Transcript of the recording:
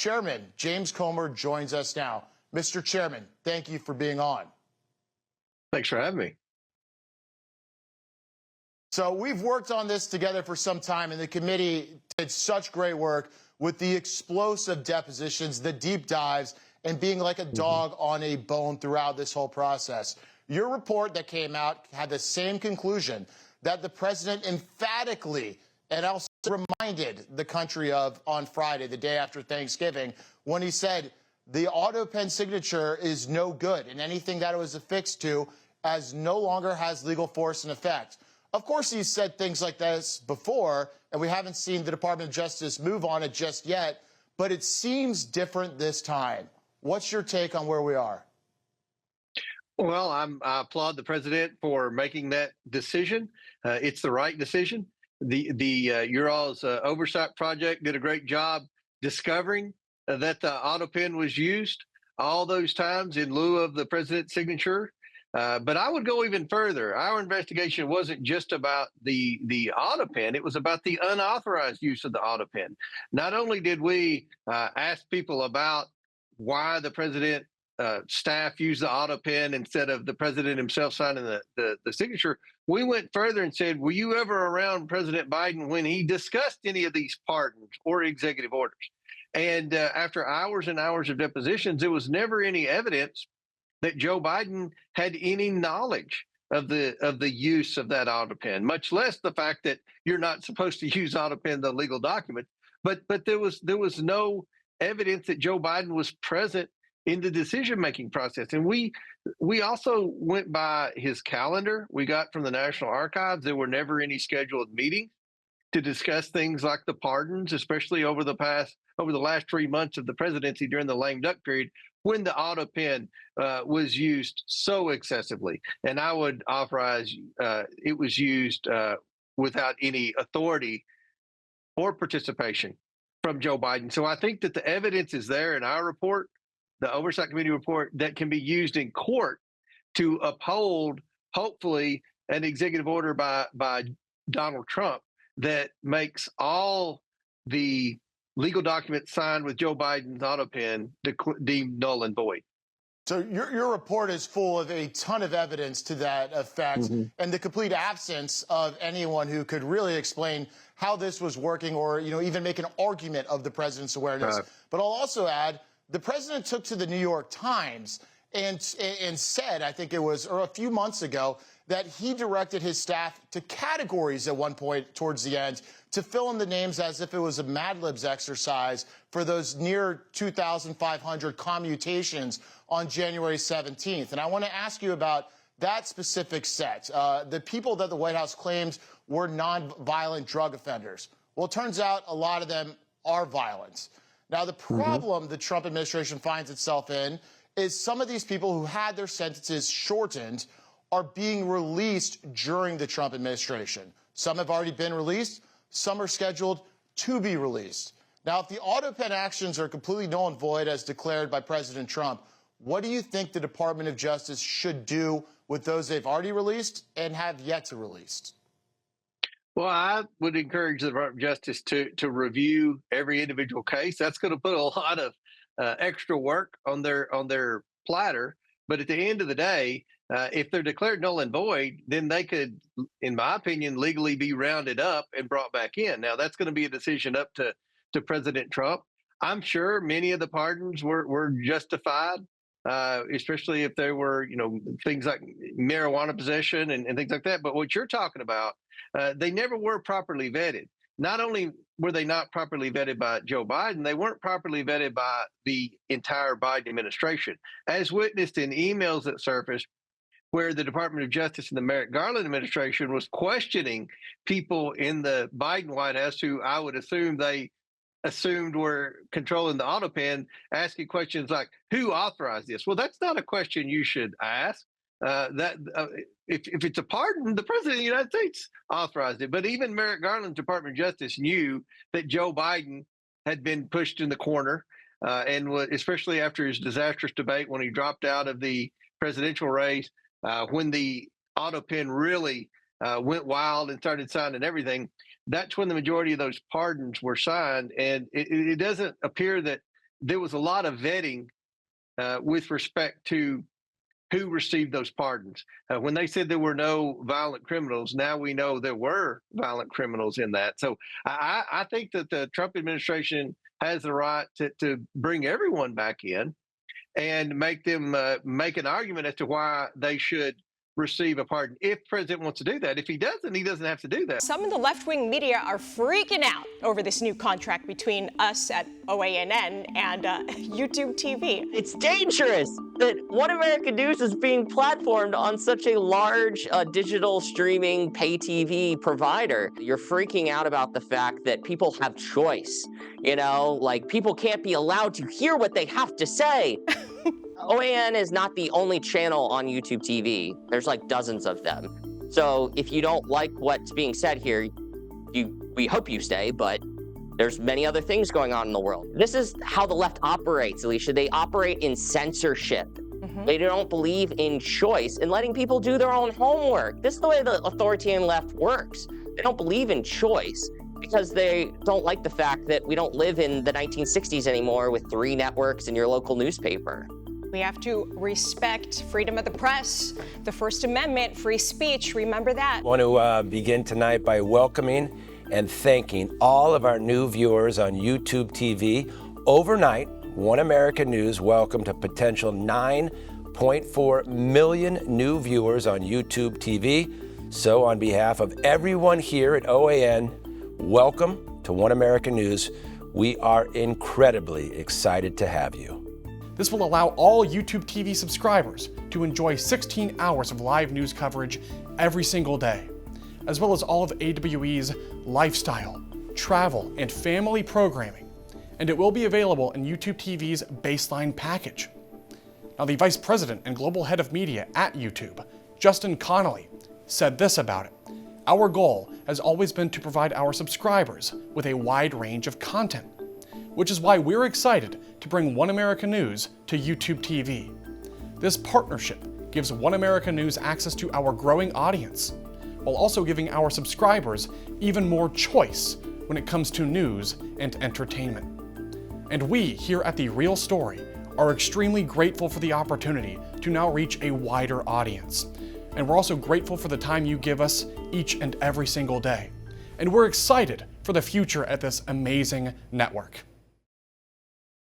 Chairman James Comer joins us now. Mr. Chairman, thank you for being on. Thanks for having me. So we've worked on this together for some time, and the committee did such great work with the explosive depositions, the deep dives, and being like a dog on a bone throughout this whole process. Your report that came out had the same conclusion that the president emphatically and also reminded the country of on Friday, the day after Thanksgiving, when he said the Autopen signature is no good, and anything that it was affixed to as no longer has legal force and effect. Of course, he's said things like this before, and we haven't seen the Department of Justice move on it just yet, but it seems different this time. What's your take on where we are? Well, I applaud the president for making that decision. It's the right decision. Your all's oversight project did a great job discovering that the Autopen was used all those times in lieu of the president's signature. But I would go even further. Our investigation wasn't just about the Autopen, it was about the unauthorized use of the Autopen. Not only did we ask people about why the president staff used the Autopen instead of the president himself signing the signature, we went further and said, were you ever around President Biden when he discussed any of these pardons or executive orders? And after hours and hours of depositions, there was never any evidence that Joe Biden had any knowledge of the use of that Autopen, much less the fact that you're not supposed to use Autopen, the legal document. But there was no evidence that Joe Biden was present in the decision-making process. And we also went by his calendar. We got from the National Archives. There were never any scheduled meetings to discuss things like the pardons, especially over the last 3 months of the presidency during the lame duck period, when the Autopen was used so excessively. And I would authorize it was used without any authority or participation from Joe Biden. So I think that the evidence is there in our report, the Oversight Committee report, that can be used in court to uphold, hopefully, an executive order by Donald Trump that makes all the legal documents signed with Joe Biden's Autopen deemed null and void. So your report is full of a ton of evidence to that effect, and the complete absence of anyone who could really explain how this was working or even make an argument of the president's awareness. But I'll also add, the president took to the New York Times and said, I think it was a few months ago, that he directed his staff to categories at one point towards the end to fill in the names as if it was a Mad Libs exercise for those near 2,500 commutations on January 17th. And I want to ask you about that specific set, the people that the White House claimed were nonviolent drug offenders. Well, it turns out a lot of them are violent. Now, the problem the Trump administration finds itself in is some of these people who had their sentences shortened are being released during the Trump administration. Some have already been released. Some are scheduled to be released. Now, if the Autopen actions are completely null and void as declared by President Trump, what do you think the Department of Justice should do with those they've already released and have yet to release? Well, I would encourage the Department of Justice to review every individual case. That's going to put a lot of extra work on their platter. But at the end of the day, if they're declared null and void, then they could, in my opinion, legally be rounded up and brought back in. Now, that's going to be a decision up to President Trump. I'm sure many of the pardons were justified, especially if there were, things like marijuana possession and things like that. But what you're talking about, they never were properly vetted. Not only were they not properly vetted by Joe Biden, they weren't properly vetted by the entire Biden administration, as witnessed in emails that surfaced where the Department of Justice and the Merrick Garland administration was questioning people in the Biden White House who I would assume they assumed were controlling the Autopen, asking questions like, who authorized this? Well, that's not a question you should ask. If it's a pardon, the president of the United States authorized it. But even Merrick Garland's Department of Justice knew that Joe Biden had been pushed in the corner, and especially after his disastrous debate when he dropped out of the presidential race, when the Autopen really went wild and started signing everything. That's when the majority of those pardons were signed, and it doesn't appear that there was a lot of vetting with respect to who received those pardons. When they said there were no violent criminals, now we know there were violent criminals in that. So I think that the Trump administration has the right to bring everyone back in and make them make an argument as to why they should receive a pardon if the president wants to do that. If he doesn't, he doesn't have to do that. Some of the left-wing media are freaking out over this new contract between us at OANN and YouTube TV. It's dangerous that One America News is being platformed on such a large digital streaming pay TV provider. You're freaking out about the fact that people have choice. You know, like people can't be allowed to hear what they have to say. OAN is not the only channel on YouTube TV. There's like dozens of them. So if you don't like what's being said here, we hope you stay, but there's many other things going on in the world. This is how the left operates, Alicia. They operate in censorship. Mm-hmm. They don't believe in choice and letting people do their own homework. This is the way the authoritarian left works. They don't believe in choice because they don't like the fact that we don't live in the 1960s anymore with 3 networks and your local newspaper. We have to respect freedom of the press, the First Amendment, free speech. Remember that. I want to begin tonight by welcoming and thanking all of our new viewers on YouTube TV. Overnight, One America News welcomed a potential 9.4 million new viewers on YouTube TV. So on behalf of everyone here at OAN, welcome to One America News. We are incredibly excited to have you. This will allow all YouTube TV subscribers to enjoy 16 hours of live news coverage every single day, as well as all of AWE's lifestyle, travel, and family programming, and it will be available in YouTube TV's baseline package. Now, the Vice President and Global Head of Media at YouTube, Justin Connolly, said this about it. Our goal has always been to provide our subscribers with a wide range of content, which is why we're excited to bring One America News to YouTube TV. This partnership gives One America News access to our growing audience, while also giving our subscribers even more choice when it comes to news and entertainment. And we here at The Real Story are extremely grateful for the opportunity to now reach a wider audience. And we're also grateful for the time you give us each and every single day. And we're excited for the future at this amazing network.